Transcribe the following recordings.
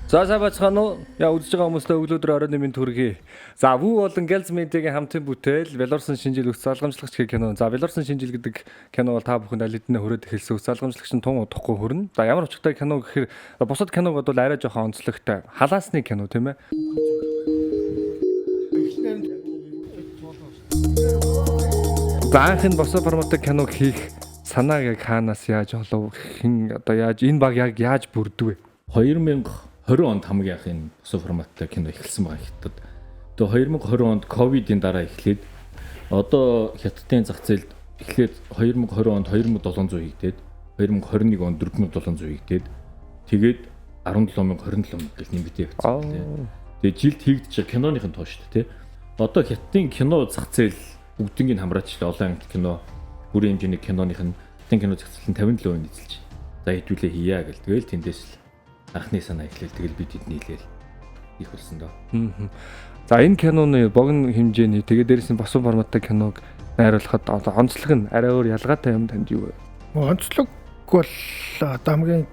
За бацхан уу. Яа үзэж байгаа хүмүүстээ өглөөдөр оройн нэмийн төргий. За Вүү болон Гэлз Медиагийн хамтын бүтээл Белоруссын шинжил өс залгамжлагч гэх кино. За Белоруссын шинжил гэдэг кино бол та бүхэнд аль хэдийн хүрээд эхэлсэн өс залгамжлагч нь тун удахгүй хүрнэ. За ямар очтой кино гэхээр бусад киног бол арай жоохон онцлогтой. Халаасны кино тийм ээ. За анхны босоо форматтай киног хийх санааг яг хаанаас яаж олов? Хэн одоо яаж энэ баг яг яаж бүрдвэ? 2020 онд хамгийн анхны босоо форматтай кино эхэлсэн байгаа хятад. Тэгээ 2020 онд ковидын дараа эхлээд одоо хятадын зах зээлд эхлээд 2020 онд 2700 хийгдээд 2021 онд 4700 хийгдээд тэгээд 17027 гэх нэмэгдээ явцсан. Тэгээ жилд хийгдэж байгаа киноныхын тоо шүү дээ. Одоо хятадын кино зах зээл бүгднийг хамраачлаа олон анги кино бүрийн хэмжээний киноных нь хятадын кино зах зээл нь 50% эзэлж. За хэдүүлээ хийя гэл. Тэгэл тэндээс л анхны санаа эхлэв. Тэгэл бид нийлээл их болсон доо. За энэ киноны богино хэмжээний тэгээд дээрээс нь босоо форматтай киног найруулахад одоо онцлог нь арай өөр ялгаатай юм танд юу вэ? Онцлог бол хамгийн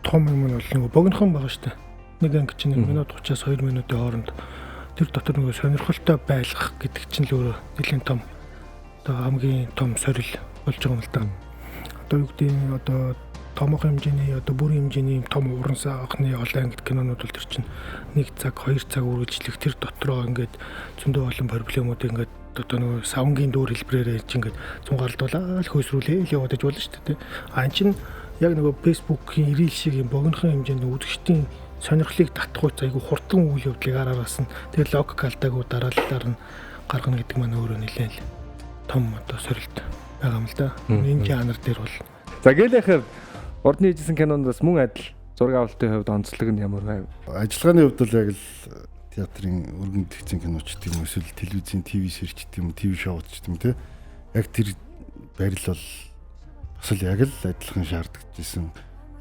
том юм нь бол нэг богинохон байгаа шүү дээ. Нэг анги чинь 1 минут 30-аас 2 минутын хооронд тэр дотор нэг сонирхолтой байлгах гэдэг чинь л өөрөө нэлийн том одоо хамгийн том сорил болж байгаа юм л да. Одоо юу гэдэг нь одоо томох хэмжээний одоо бүрийн хэмжээний том уран саахны олон ангид кинонууд бол тэр чинь 1 цаг 2 цаг үргэлжлэх тэр дотроо ингээд зөндөө олон проблемууд ингээд одоо нөгөө савнгийн дүүр хэлбэрээр чинь ингээд цунгаалдуулаад хөөсрүүлээ яваад иж болно шүү дээ. А энэ чинь яг нөгөө фэйсбүүкийн ирэл шиг юм богинохон хэмжээний үзэгчдийн сонирхлыг татах үе айгу хурдан үйл явдлыг араас нь тэр логик алдаагүй дараалалаар нь гаргана гэдэг маань өөрөө нэлээд том одоо сорилт байгаа юм л да. Энэ жанр дээр бол за гэлэхээр урдны хийжсэн киноноос мөн адил зураг авалтын хувьд онцлог нь ямар вэ? Ажиллагааны хувьд бол яг л театрын өргөн тэгцэн киноч гэдэг юм эсвэл телевизийн ТV сэрч гэдэг юм, ТV шоуч гэдэг юм те. Яг тэр барил бол бас л яг л адилхан шаардагдчихсэн.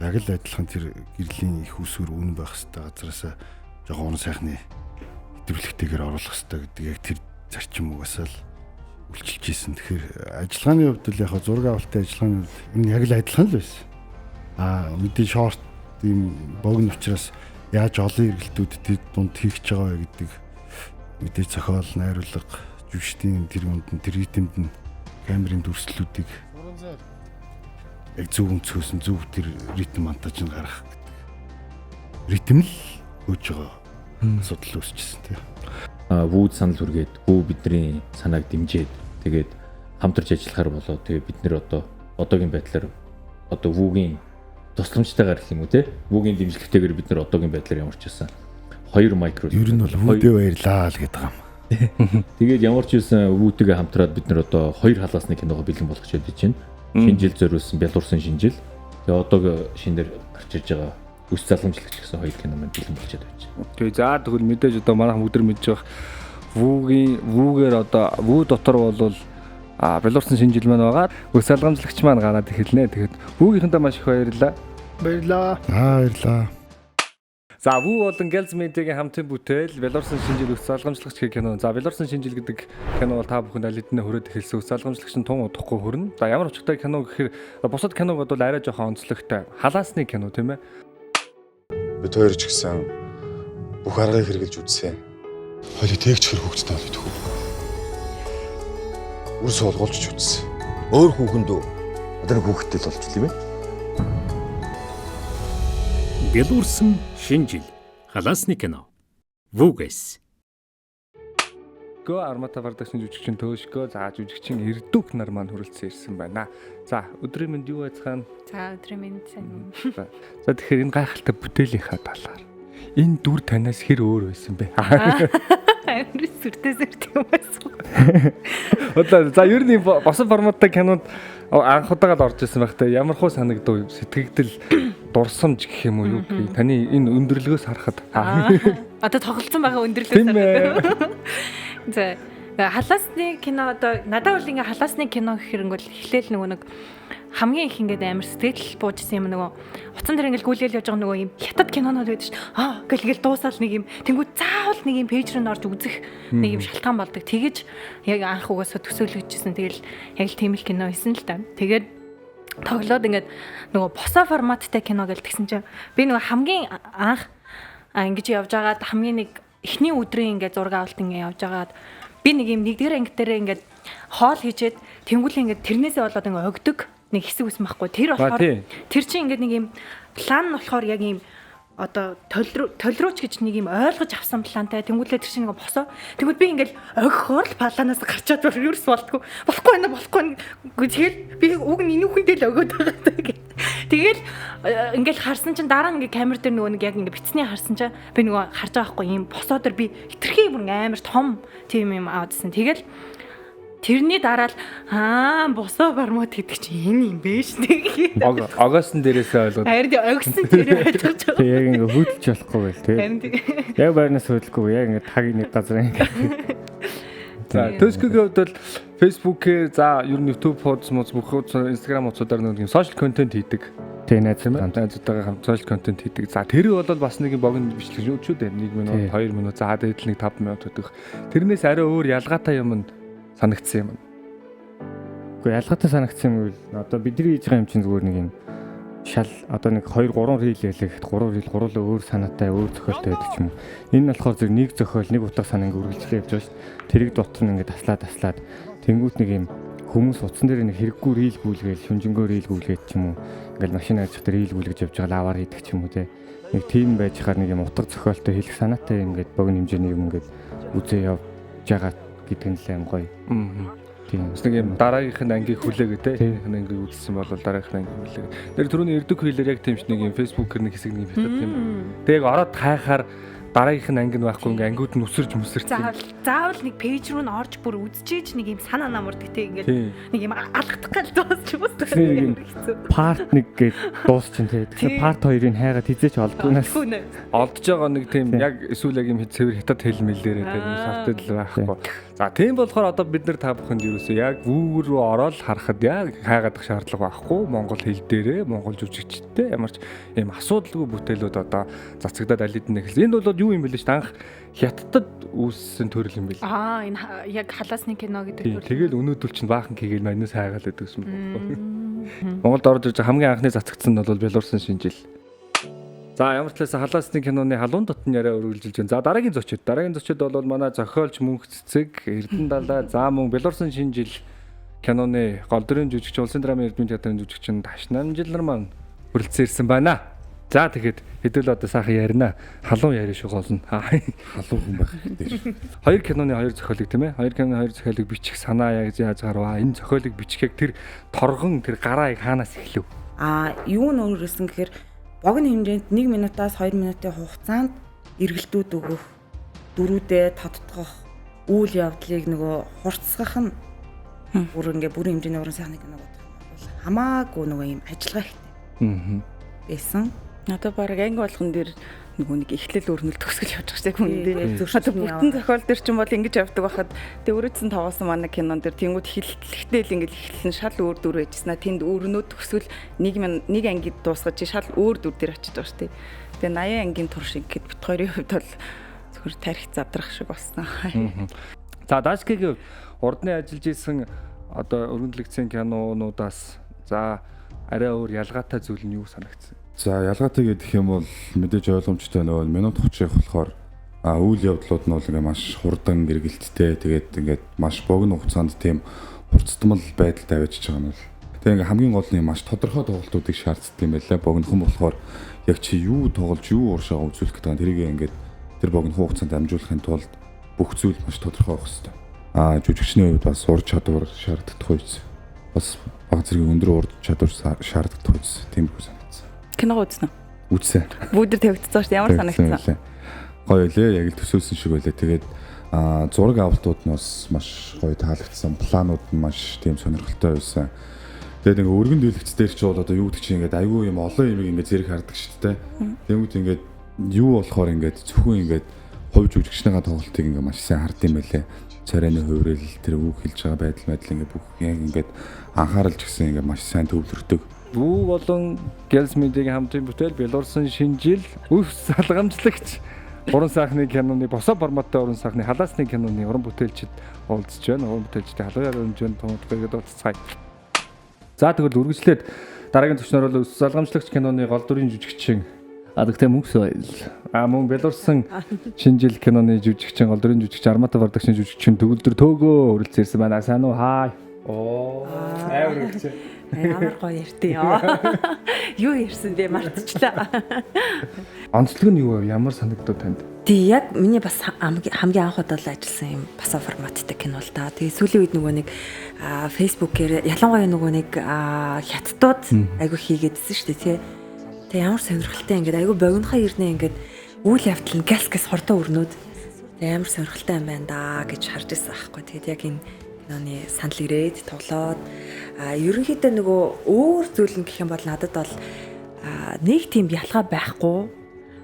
Яг л адилхан тэр гэрлийн их усүр үнэн байх хэвээр газараасаа жоохон сайхны хэвлэгтэйгээр оруулах хэвээр гэдэг яг тэр зарчим угаасаа л үйлчилж ийсэн. Тэгэхээр ажиллагааны хувьд л яг зураг авалтын ажиллагааны хувьд энэ яг л адилхан л байсан. Мэдээ шорт ийм богино учраас яаж олон эргэлтүүд дунд хийх гэж байгаа вэ гэдэг мэдээ зохиол, найруулга, жүжигчдийн тэр үнд нь тэр ритмд нь камерын дүрслэлүүдийг яг зөв өнцгөөс нь зөв тэр ритм монтаж нь гаргах гэдэг. Ритм л өгж байгаа асуудал үүсчихсэн тийм. Вүүд санал хүргээд вүү бидний санааг дэмжиж тэгээд хамтарч ажиллахаар болоо. Тэгээд бид нэр одоогийн байдлаар одоо вүүгийн тусламжтайгаар гэх юм уу те вүүгийн дэмжлэгтэйгээр бид нар одоогийн байдлаар ямарч байсан 2 микро ер нь бол вүүдээ баярлаа л гэдэг юм. Тэгээд ямарч байсан вүүтэйгээ хамтраад бид нар одоо 2 халаасны киногоо бэлэн болгож явж байна. Шинжил зориулсан Белорусын шинжил. Тэгээд одоогийн шинээр гарч ирж байгаа өс залгамжлагч гэсэн 2 кино маань бэлэн болчиход байна. Тэгээ за тэгвэл мэдээж одоо манайхан бүгд мэдж байгаа вүүгээр одоо вүү дотор бол Белорусын шинжил маань байгаа. Өс залгамжлагч маань гараад эхэлнэ. Тэгээд вүүгийнхэнтэй маш их баярлалаа. баярлаа. Баярлаа. За Вүү болон Гэлз Медиагийн хамтын бүтээл Белорусын шинжил өс залгамжлагч гэх кино. За Белорусын шинжил гэдэг кино бол та бүхэнд аль хэдийн хүрээд эхэлсэн өс залгамжлагч нь тун удахгүй хүрнэ. За ямар очтой кино гэхээр бусад киног бол арай жоохон онцлогтой. Халаасны кино тийм ээ. Бид хоёр ч гэсэн бүх аргыг хэрэгжилж үзсэн. Хойло тээгч хэр хөвгчтэй бол идэх үү? Үр суулгуулж үзсэн. Өөр хүүхэнд одоо нэг хүүхэдтэй л болчихлоо юм ээ. Белорусын шинжил халаасны кино. Вүүгэс. Гөө Армата бардагчны жүжигчин Төөшгөө за жүжигчин Эрдүк нар маань хүрэлцэн ирсэн байна. За өдрийн мэнд юу байцгаана? За өдрийн мэнд сайн. За тэгэхээр энэ гайхалтай бүтээлийнхаа талаар энэ дүр танаас хэр өөр байсан бэ? Амар сүртэй юм байсан. Одоо за ер нь босоо форматтай кинонд анх удаага л орж ирсэн байх та ямар хөө санагдав сэтгэгдэл дурсамж гэх юм уу юу гэх таны энэ өндөрлгөөс харахад Одоо тоглолцсон байгаа өндөрлгөөс. За халаасны кино одоо надад бол ингээ халаасны кино гэхэр ингээл эхлээл нэг хамгийн их ингээд амар сэтгэл буужсан юм нөгөө утсан дээр ингээд гүйлэл явж байгаа нөгөө юм хятад кинонууд байдаг ш. Гэлгээл дуусаал нэг юм тэнгууд заавал нэг юм пэйж рүү орж үзэх нэг юм шалтгаан болдог. Тэгэж яг анх угаасаа төсөөлөгдчихсэн. Тэгэл яг л тийм л кино хийсэн л та. Тэгээд тоглоод ингээд нөгөө босоо форматтай кино гэж тэгсэн чинь би нөгөө хамгийн анх Ингэж явж байгаад хамгийн нэг эхний өдрийн ингээд зураг авалт ингээд явж байгаад би нэг юм нэгдүгээр анги дээр ингээд хоол хийжээд тэнгуүлээ ингээд тэрнээсээ болоод ингээд өгдөг нэг хэсэг ус махгүй. Тэр болохоор тэр чинь ингээд нэг юм план нь болохоор яг юм одоо толируч гэж нэг юм ойлгож авсан плантай тэнгуүлээ тэр чинь ингээд босоо. Тэгвэл би ингээд өгөхөөр л планаас гарчаад ерөөс болохгүй тэгэл би уг нь энэ хүндээ л өгөөд байгаа гэх. Тэгэл ингээд харсан чинь дараа нь ингээд камер дээр нөгөө нэг яг ингээд бицний харсан чинь би нөгөө харж байгаа байхгүй юм босоодор би хитрхи бүр амар том тийм юм аудсан. Тэгэл тэрний дараа л босоо бармууд гэдэг чинь энэ юм биш нэг. Огосон дээрээсээ ойлгоод. Харин огсон тэр ойлгож байгаа. Тэг яг ингээ хөдөлж болохгүй байл тий. Яг байрнаас хөдөлгүй яг ингээ тагийн нэг газар ингээ. За Төскөгийн хувьд бол Facebook-ээр за ер нь YouTube хуудас бүх Instagram хуудасаар нэг юм social content хийдэг. Тэг найзуудтайгаа хамт social content хийдэг. За тэр бол бас нэг богино бичлэг шүү дээ. 1 минут, 2 минут, за дээд нэг 5 минут өгөх. Тэрнээс арай өөр ялгаатай юм санагдсан юм. Гэхдээ ялгаатай санагдсан юм бол одоо бидний хийж байгаа юм чинь зүгээр нэг юм шал одоо нэг 2 3 рил ялэх 3 рил гурлаа өөр санаатай өөр зохиолтой байдаг ч юм уу. Энэ нь болохоор зөв нэг зохиол нэг утга санаа ингээ үргэлжлээ явж байгаа шүү дээ. Тэрийг дотор нь ингээ таслаад тэнгуут нэг юм хүмүүс утсан дээр нэг хэрэггүй рил гүйлгээл шүнжэнгөө рил гүйлгээд ч юм уу. Ингээл машин ажиллах дээр рил гүйлгэж явж байгаа лавар хийдэг ч юм уу те. Нэг тийм байж хаар нэг юм утга зохиолтой хэлэх санаатай ингээд богино хэмжээний юм ингээд үзээ явж байгаа гэдэг нь л аим гоё. Тийм. Нэг юм дараагийнх нь ангийг хүлээгээ те. Энэ ангийг үзсэн бол дараагийнх нь ангийг хүлээгээ. Тэр түрүүний эрдэг хөлөөр яг тийм ч нэг юм Facebook-ээр нэг хэсэг нэг юм хятад тийм. Тэг яг ороод хайхаар дараагийнх нь анги нь байхгүй ингээ ангиуд нь өсөрж заавал нэг пэйж рүү нь орж бүр үзчихээж нэг юм санаа намардаг те ингээд нэг юм алгадах гал дуусч юм уу part 1 гээд дуусчин те тэгэхээр part 2-ыг хайгаад хизээч олдгоноос олдж байгаа нэг тийм яг эсвэл яг юм цэвэр хятад хэл мэлээрээ тийм савтал байхгүй. За тийм болохоор одоо бид нар та бүхэнд юусэн яг Google руу ороод харахад яг хайгаадах шаардлага байхгүй. Монгол хэл дээрээ монгол жүжигчтэй ямар ч юм асуудалгүй бүтээлүүд одоо цацагдаад алидэн эхэлсэн. Энэ бол юу юм бэ л ш анх хятадд үүссэн төрөл юм бэл. Энэ яг халаасны кино гэдэг төрөл. Тэгэл өнөөдөр чинь баахан хийгээл манайс хайгаал байдагсан байхгүй. Монголд орж ирж хамгийн анхны цацагдсан нь бол Белорусын шинжил. За ямар ч талаас халаасны киноны халуун дотн яриа өргөлжилж байна. За дараагийн зочид бол манай зохиолч Мөнх Цэцэг, Эрдэнэ Далай, за мөн Белорусын шинжил киноны гол дүрийн жүжигч Улсын драмын эрдэмтэн театрын жүжигчин Ташнамжил нар маань хүрэлцэн ирсэн байна. За тэгэхэд хэдүүл одоо сайхан ярина. Халуун яриа шүү гол нь. Халуун хүн байх хэрэгтэй. Хоёр киноны хоёр зохиолыг тийм ээ. Хоёр киноны хоёр зохиолыг бичих санаа яг яаж гарваа. Энэ зохиолыг бичихэг тэр торгон тэр гараа хаанаас эхлэв? Юу нь өөрөөсөн гэхээр богино хэмжээнд 1 минутаас 2 минутын хугацаанд эргэлтүүд өгөх, дөрүүдээ тодтгох, үйл явдлыг нөгөө хурцсгах нь бүр бүрийн хэмжээний уран сайхны киног бол хамаагүй нөгөө юм ажиллагаа ихтэй. Байсан. Одоо баг анги болгон дээр нөгөө нэг эхлэл өрнөл төгсгөл явж байгаа юм дээ. Одоо бүтэн зохиол дээр ч юм бол ингэж явдаг байхад тэг өрөөдсөн таваасан манай кинон дээр тэнгууд хэлэлттэй л ингэж эхэлсэн шал өөр дүр байжснаа тэнд өрнөө төгсгөл нэг анги дуусгаж шал өөр дүр дээр очиж байгаа шүү дээ. Тэгээ 80 ангийн тур шиг гэд бит хоёрын хувьд бол зөвхөн тарих задрах шиг болсон. За Дашкигийн урдны ажиллаж исэн одоо өргөндлөгцсөн кинонуудаас за арай өөр ялгаатай зүйл нь юу санагдсан? За ялгаатай гэдэг юм бол мэдээж ойлгомжтой нөгөө минут 30-х болохоор үйл явдлууд нь бол ингээ маш хурдан гэргэлттэй тэгээд ингээд маш богино хугацаанд тийм хурцтмал байдал тавьчихж байгаа нь бол тэгээд ингээ хамгийн гол нь маш тодорхой тоглолтуудыг шаарддаг юм байлаа. Богинохон болохоор яг чи юу тоглож юу ууршаа үзүүлэх гэдэг нь тэрийг ингээд тэр богино хугацаанд амжуулахын тулд бүх зүйл маш тодорхой байх хэрэгтэй. Жүжигчний хувьд бас ур чадвар шаарддаг үйс. Бас баг зэргийн өндөр ур чадвар шаарддаг үйс. Тиймэрхүү санагдсан. Киног үзсэн үү? Үзсэн. Бүгд тавигдсан шүү дээ. Ямар санагдсан? Гоё лээ. Яг л төсөөлсөн шиг байлаа. Тэгээд зураг авалтууд нь бас маш гоё таалагдсан. Планууд нь маш тийм сонирхолтой байсан. Тэгээд ингээ өргөн дийлэгч дээр ч бол одоо юу гэдэг чинь ингээд айгүй юм олон юм ингээ зэрэг хардаг шүү дээ. Тэгмүүд ингээд юу болохоор ингээд зөвхөн ингээд хувь жүжигчнийгаа тоглолтыг ингээ маш сайн хард юм байлээ. Царайны хувирал тэр үг хэлж байгаа байдал ингээ бүх яг ингээд анхааралж гисэн ингээ маш сайн төвлөрдөг. Бүү болон Гэлс медиагийн хамтын бүтээл Белорусын шинжил өв салгамжлагч уран сайхны киноны босоо форматтай уран сайхны халаасны киноны уран бүтээлчид уулзж байна. Уран бүтээлчдийн халуун хэмжээнд томоодлогод уулзцай. За тэгвэл үргэлжлээд дараагийн төвчнөр бол өв салгамжлагч киноны гол дүрийн жүжигчин Гэхдээ мөнгө соёл. Мөн Белоруссан шинэ жил киноны жүжигчин, гол дүрийн жүжигчин Армата Бардагчийн жүжигчин төгөлдөр төөгөө өрөлцсөн ирсэн байна. Сайн уу? Хай. Амар гэж. Амар гоё ярьтыг. Юу ярьсан бэ? Мартчихлаа. Онцлог нь юу вэ? Ямар санагдав танд? Тий яг миний бас хамгийн анх удаа ажилласан юм бас форматтай кино л да. Тэгээ сүүлийн үед нөгөө нэг фэйсбүүкээр ялангуяа нөгөө нэг хятадууд айгу хийгээдсэн шүү дээ тий. Тэгээ ямар сонирхолтой ингээд айгу богинохоо ирнэ ингээд үйл явдал нь галс хурдан өрнөд. Тэгээ амар сонирхолтой юм байна да гэж харж ирсэн аахгүй. Тэгээд яг энэ киноны санал ирээд тоглоод ерөнхийдөө нөгөө өөр зүйл нь гэх юм бол надад бол нэг тийм ялгаа байхгүй.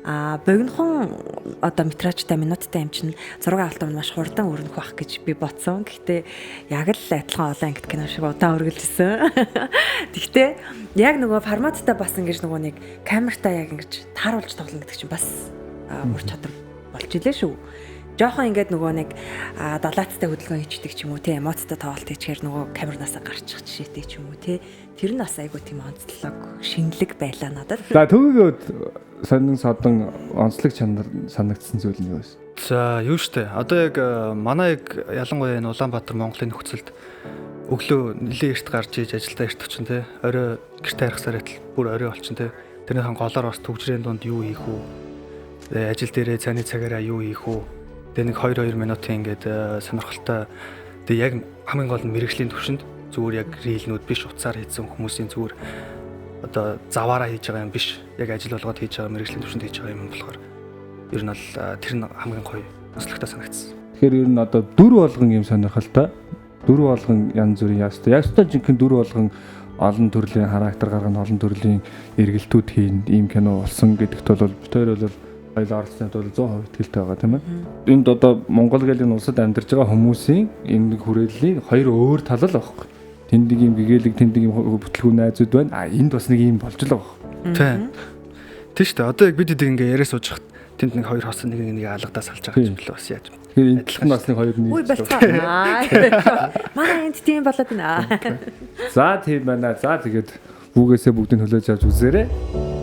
Богинохон одоо метражтай минуттай юм чинь зураг авалтаа маш хурдан өрнөх байх гэж би бодсон. Гэхдээ яг л адилхан олон ангит кино шиг удаан үргэлжилсэн. Гэхдээ яг нөгөө форматтай бас ингэж нөгөө нэг камертаа яг ингэж тааруулж тоглоно гэдэг чинь бас ур чадвар болж илээ шүү. Жохон ингээд нөгөө нэг далаацтай хөдөлгөөн хийдэг ч юм уу тий эмоцтой тоглолт хийчихэр нөгөө камернаас гарчих жишээтэй ч юм уу тий тэр нь бас айгуу тийм онцлог шинэлэг байлаа надад. За төвөгөөд сонин содон онцлог чанар санагдсан зүйл нь юу вэ? За юу штэ. Одоо яг манай яг ялангуяа энэ Улаанбаатар Монголын нөхцөлд өглөө нэлээд эрт гарч иж ажилдаа эрт очин тий орой гэртээ харахсаар байтал бүр орой болчин тий тэрнийхэн голоор бас төгжрийн дунд юу хийх үү? Ажил дээрээ цайны цагаараа юу хийх үү? Тэгээ нэг 2 минутын ингээд сонирхолтой тэгээ яг хамгийн гол нь мэрэгжлийн төвшөнд зүгээр яг рилнүүд биш утсаар хийсэн хүмүүсийн зүгээр одоо заваараа хийж байгаа юм биш яг ажил болгоод хийж байгаа мэрэгжлийн төвшөнд хийж байгаа юм болохоор ер нь бол тэр нь хамгийн гоё өсөлтөй санагдсан. Тэгэхээр ер нь одоо дүр болгон юм сонирхолтой дүр болгон янз бүрийн яастай жинхэнэ дүр болгон олон төрлийн характер гаргана олон төрлийн эргэлтүүд хийн ийм кино болсон гэдэгт бол бид хоёр бол хоёул оролцсонд бол 100% итгэлтэй байгаа тийм ээ. Энд одоо Монгол гэлэн улсад амьдарч байгаа хүмүүсийн энэ хүрээллийн хоёр өөр тал л байхгүй. Тэнд нэг юм гэгээлэг, тэнд нэг юм бүтлгүү найзууд байна. Энд бас нэг юм болж л байгаа. Тийм шүү дээ. Одоо яг бид эдэг ингээ яриа сууж хат тэнд нэг хоёр хосон нэг алгадаа салж байгаа юм л бас яаж. Тэгэхээр адилхан бас нэг хоёр нэг. Үй бацгаа. Манай энд тийм болоод байна. За тийм байна. За тэгээд бүгээсээ бүгдийг хөлөөж авч үзээрэй.